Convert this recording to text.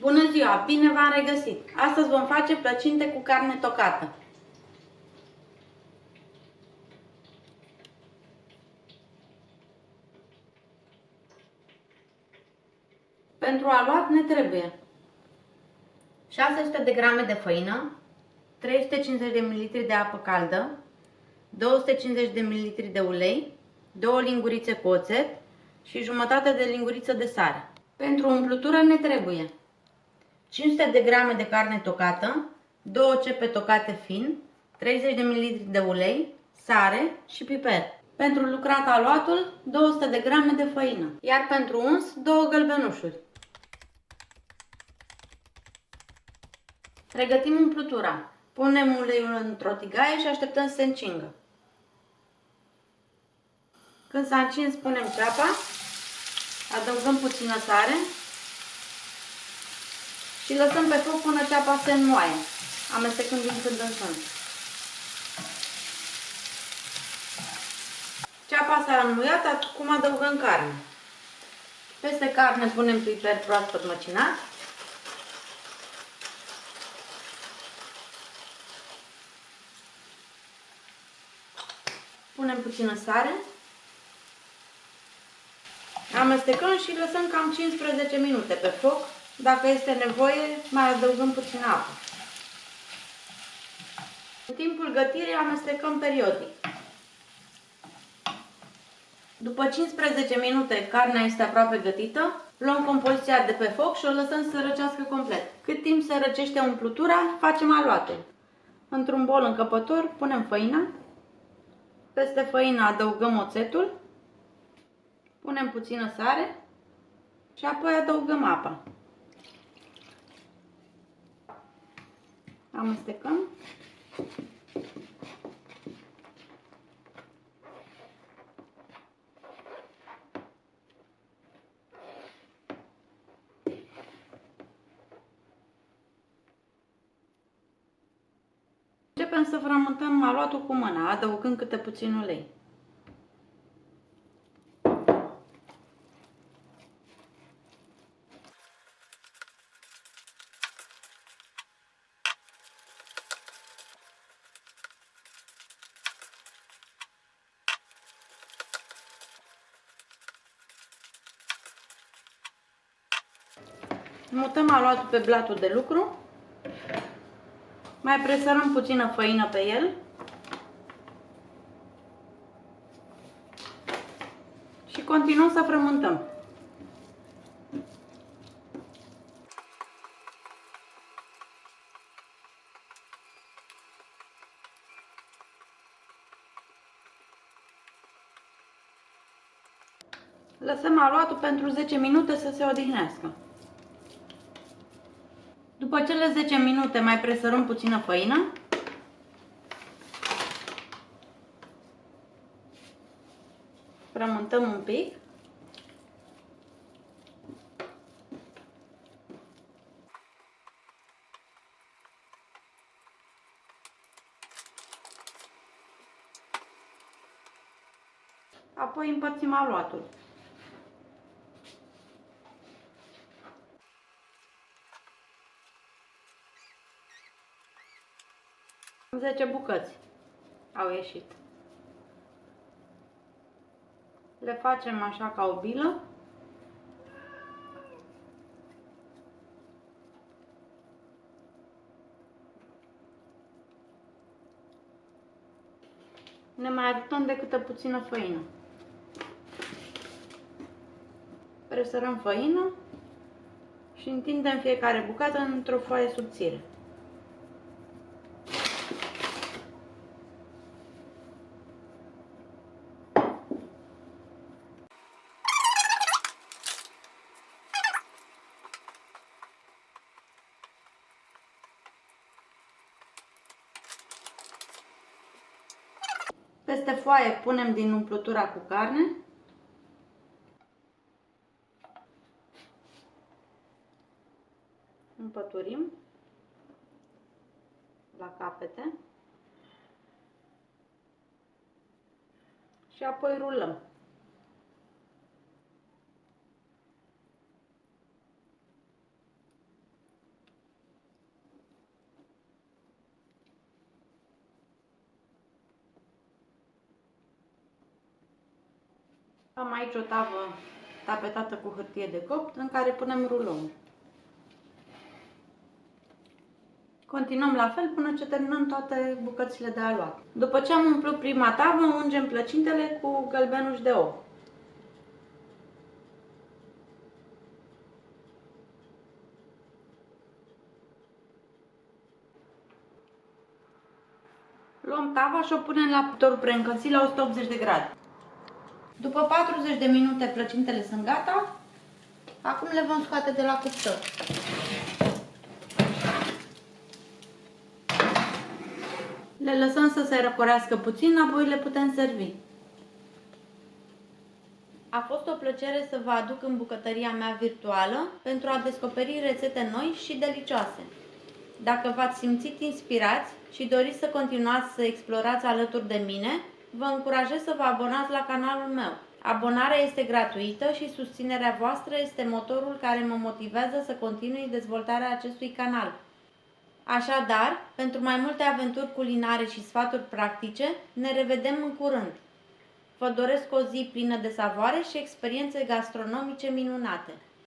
Bună ziua! Bine v-am regăsit! Astăzi vom face plăcinte cu carne tocată. Pentru aluat ne trebuie 600 de grame de făină, 350 de ml de apă caldă, 250 de ml de ulei, 2 lingurițe cu oțet și jumătate de linguriță de sare. Pentru umplutură ne trebuie 500 de grame de carne tocată, 2 cepe tocate fin, 30 de ml de ulei, sare și piper. Pentru lucrat aluatul, 200 de grame de făină, iar pentru uns, 2 gălbenușuri. Pregătim umplutura. Punem uleiul într-o tigaie și așteptăm să se încingă. Când s-a încins, punem ceapa, adăugăm puțină sare și lăsăm pe foc până ceapa se înmoaie, amestecând din când în când. Ceapa s-a înmuiat, acum adăugăm carne. Peste carne punem piper proaspăt măcinat. Punem puțină sare. Amestecăm și lăsăm cam 15 minute pe foc. Dacă este nevoie, mai adăugăm puțină apă. În timpul gătirii amestecăm periodic. După 15 minute, carnea este aproape gătită. Luăm compoziția de pe foc și o lăsăm să răcească complet. Cât timp se răcește umplutura, facem aluatul. Într-un bol încăpător punem făina. Peste făină adăugăm oțetul. Punem puțină sare și apoi adăugăm apa. Amestecăm. Începem să frământăm aluatul cu mâna, adăugând câte puțin ulei. Mutăm aluatul pe blatul de lucru. Mai presărăm puțină făină pe el. Și continuăm să frământăm. Lăsăm aluatul pentru 10 minute să se odihnească. După cele 10 minute mai presărăm puțină făină. Frământăm un pic. Apoi împărțim aluatul. În 10 bucăți au ieșit. Le facem așa ca o bilă. Ne mai ajutăm de câte puțină făină. Presărăm făină și întindem fiecare bucată într-o foaie subțire. Peste foaie punem din umplutura cu carne. Împăturim la capete și apoi rulăm. Am aici o tavă tapetată cu hârtie de copt în care punem rulon. Continuăm la fel până ce terminăm toate bucățile de aluat. După ce am umplut prima tavă, ungem plăcintele cu gălbenuș de ou. Luăm tava și o punem la cuptorul preîncălzit la 180 de grade. După 40 de minute plăcintele sunt gata. Acum le vom scoate de la cuptor. Le lăsăm să se răcorească puțin, apoi le putem servi. A fost o plăcere să vă aduc în bucătăria mea virtuală pentru a descoperi rețete noi și delicioase. Dacă v-ați simțit inspirați și doriți să continuați să explorați alături de mine, vă încurajez să vă abonați la canalul meu. Abonarea este gratuită și susținerea voastră este motorul care mă motivează să continui dezvoltarea acestui canal. Așadar, pentru mai multe aventuri culinare și sfaturi practice, ne revedem în curând. Vă doresc o zi plină de savoare și experiențe gastronomice minunate!